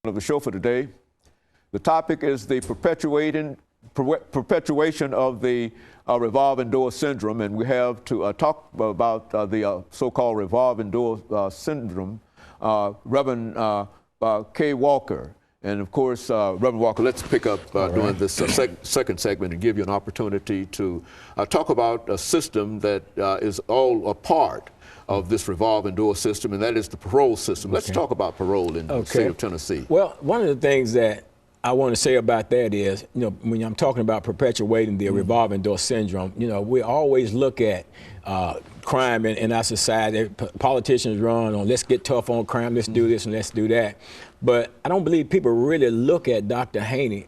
of the show for today. The topic is the perpetuation of the revolving door syndrome, and we have to talk about the so-called revolving door syndrome, Reverend KWalker. And of course, Reverend Walker, let's pick up during this second segment and give you an opportunity to talk about a system that is all a part of this revolving door system, and that is the parole system. Let's talk about parole in the state of Tennessee. Well, one of the things that I want to say about that is, when I'm talking about perpetuating the revolving door syndrome, we always look at crime in our society. Politicians run on, let's get tough on crime, let's do this and let's do that. But I don't believe people really look at Dr. Haney,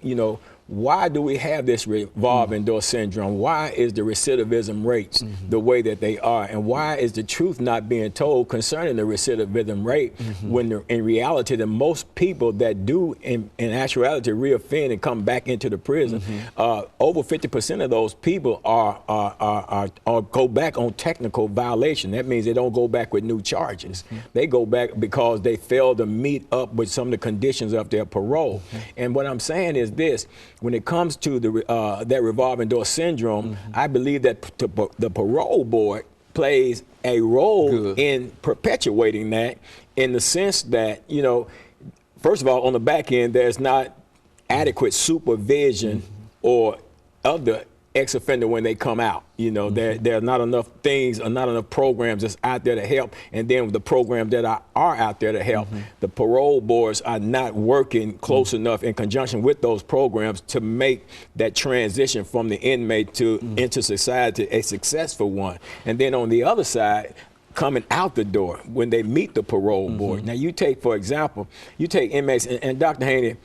why do we have this revolving door syndrome? Why is the recidivism rates the way that they are? And why is the truth not being told concerning the recidivism rate when in reality, the most people that do in actuality reoffend and come back into the prison, over 50% of those people are go back on technical violation. That means they don't go back with new charges. They go back because they failed to meet up with some of the conditions of their parole. And what I'm saying is this: when it comes to the that revolving door syndrome, I believe that the parole board plays a role in perpetuating that, in the sense that, first of all, on the back end, there's not adequate supervision or of the ex-offender when they come out. There are not enough things or not enough programs that's out there to help. And then with the programs that are out there to help, the parole boards are not working close enough in conjunction with those programs to make that transition from the inmate to into society a successful one. And then on the other side, coming out the door when they meet the parole board. Now you take, for example, inmates, and Dr. Haney,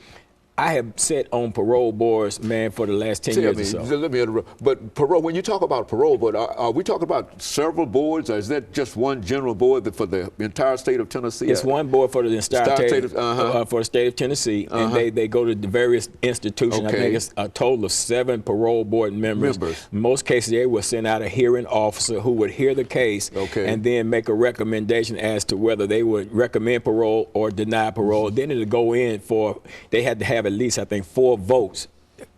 I have sat on parole boards, man, for the last 10 years or so. Let me interrupt. But parole, when you talk about parole board, are we talking about several boards, or is that just one general board for the entire state of Tennessee? It's one board for the entire state of, for the state of Tennessee, and they go to the various institutions. I think it's a total of 7 parole board members. In most cases, they will send out a hearing officer who would hear the case and then make a recommendation as to whether they would recommend parole or deny parole. Then it'll go in for, they had to have at least, I think, 4 votes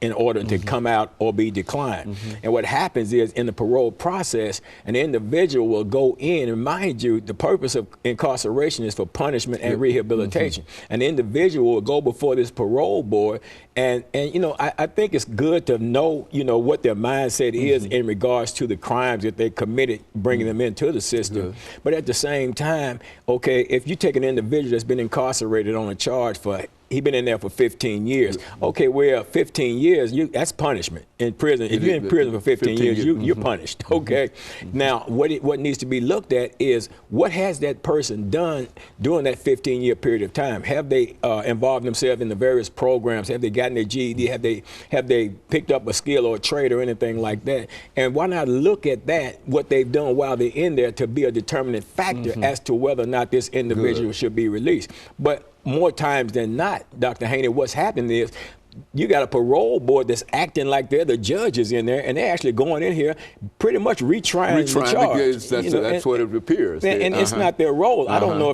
in order to come out or be declined. And what happens is, in the parole process, an individual will go in, and mind you, the purpose of incarceration is for punishment and rehabilitation. An individual will go before this parole board, and I think it's good to know, what their mindset is in regards to the crimes that they committed, bringing them into the system. But at the same time, if you take an individual that's been incarcerated on a charge for, he's been in there for 15 years. Well, 15 years, that's punishment in prison. If you're in prison for 15 years, you're punished, Now, what needs to be looked at is, what has that person done during that 15-year period of time? Have they involved themselves in the various programs? Have they gotten their GED? Have they picked up a skill or a trade or anything like that? And why not look at that, what they've done while they're in there, to be a determinant factor as to whether or not this individual should be released? But more times than not, Dr. Haney, what's happening is, you got a parole board that's acting like they're the judges in there, and they're actually going in here pretty much retrying the charge. That's what it appears. And it's not their role. I don't know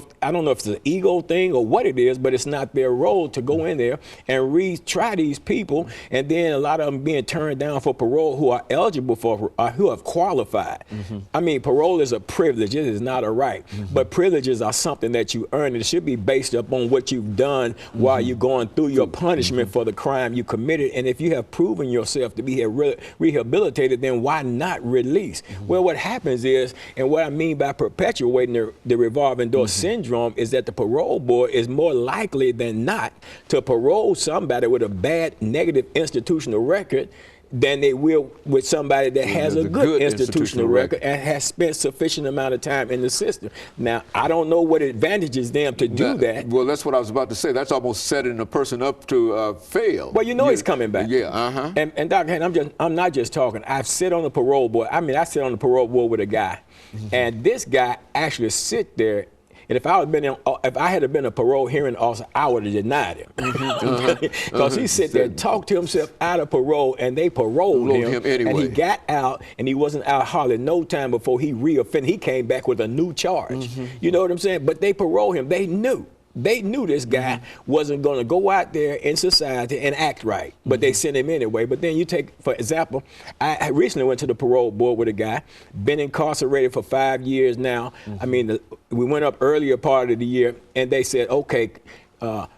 if it's an ego thing or what it is, but it's not their role to go in there and retry these people, and then a lot of them being turned down for parole who are eligible for, who have qualified. I mean, parole is a privilege. It is not a right. But privileges are something that you earn, and it should be based upon what you've done while you're going through your punishment for the crime you committed. And if you have proven yourself to be rehabilitated, then why not release? Well, what happens is, and what I mean by perpetuating the revolving door syndrome, is that the parole board is more likely than not to parole somebody with a bad negative institutional record than they will with somebody that has a good institutional record and has spent sufficient amount of time in the system. Now, I don't know what advantages them to do that. Well, that's what I was about to say. That's almost setting a person up to fail. Well, he's coming back. And Dr. Haney, I'm not just talking. I've sit on the parole board. I mean, I sit on the parole board with a guy, and this guy actually sit there. And if I had been a parole hearing officer, I would have denied him. Because he sit there and talked to himself out of parole, and they paroled him anyway. And he got out, and he wasn't out hardly no time before he reoffended. He came back with a new charge. You know what I'm saying? But they paroled him. They knew they knew this guy wasn't going to go out there in society and act right, but they sent him anyway. But then you take, for example, I recently went to the parole board with a guy, been incarcerated for 5 years now. I mean, we went up earlier part of the year, and they said, okay,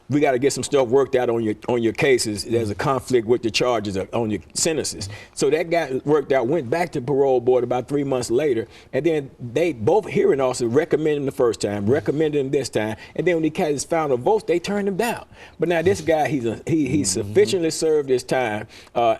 we got to get some stuff worked out on your cases. There's a conflict with the charges on your sentences. So that got worked out, went back to parole board about 3 months later, and then they both hearing officers recommended him the first time, recommended him this time, and then when he got his final votes, they turned him down. But now this guy, he's sufficiently served his time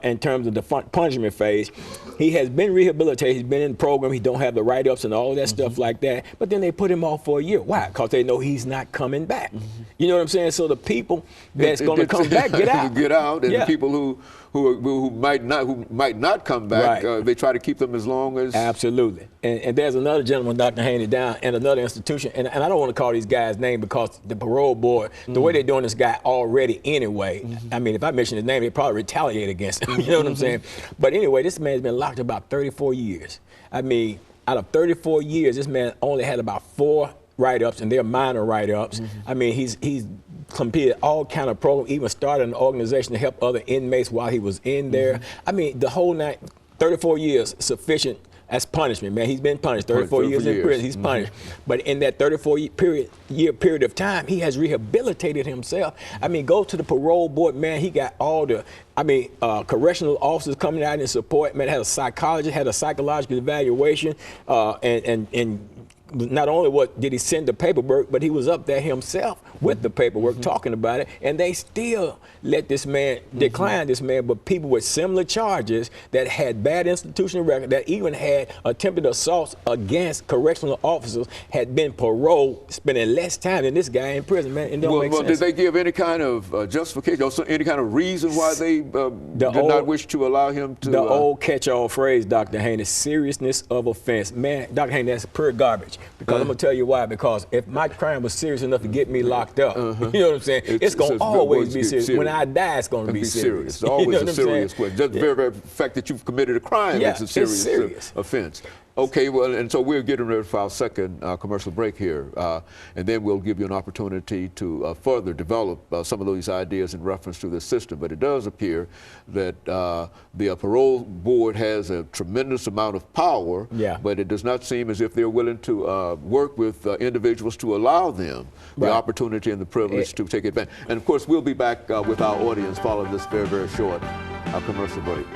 in terms of the punishment phase. He has been rehabilitated. He's been in the program. He don't have the write-ups and all of that stuff like that. But then they put him off for a year. Why? Because they know he's not coming back. You know what I'm saying? So the people that's going to come back get out. Get out, and the people who might not come back, they try to keep them as long as. Absolutely. And there's another gentleman, Dr. Haney, down in another institution, and I don't want to call these guys' name because the parole board, the way they're doing this guy already anyway, I mean, if I mention his name, they'd probably retaliate against him. You know what I'm saying? But anyway, this man's been locked about 34 years. I mean, out of 34 years, this man only had about 4 write-ups, and they're minor write-ups. I mean, he's completed all kind of programs, even started an organization to help other inmates while he was in there. I mean, the whole night, 34 years, sufficient as punishment, man. He's been punished, 34 years in prison, he's punished. But in that 34-year period of time, he has rehabilitated himself. I mean, go to the parole board, man, he got all the, correctional officers coming out in support, man, had a psychologist, had a psychological evaluation, and not only did he send the paperwork, but he was up there himself with the paperwork talking about it, and they still let this man decline this man. But people with similar charges that had bad institutional record, that even had attempted assaults against correctional officers, had been paroled, spending less time than this guy in prison, man. It don't make sense. Did they give any kind of justification, or any kind of reason why they did not wish to allow him to? The old catch-all phrase, Dr. Haney, seriousness of offense. Man, Dr. Haney, that's pure garbage. Because I'm going to tell you why. Because if my crime was serious enough to get me locked up, you know what I'm saying? It's going to always be serious. When I die, it's going to be serious. It's always a serious question. Just the very fact that you've committed a crime is a serious offense. Okay, well, and so we're getting ready for our second commercial break here, and then we'll give you an opportunity to further develop some of those ideas in reference to this system. But it does appear that the parole board has a tremendous amount of power, but it does not seem as if they're willing to work with individuals to allow them the opportunity and the privilege to take advantage. And of course, we'll be back with our audience following this very, very short commercial break.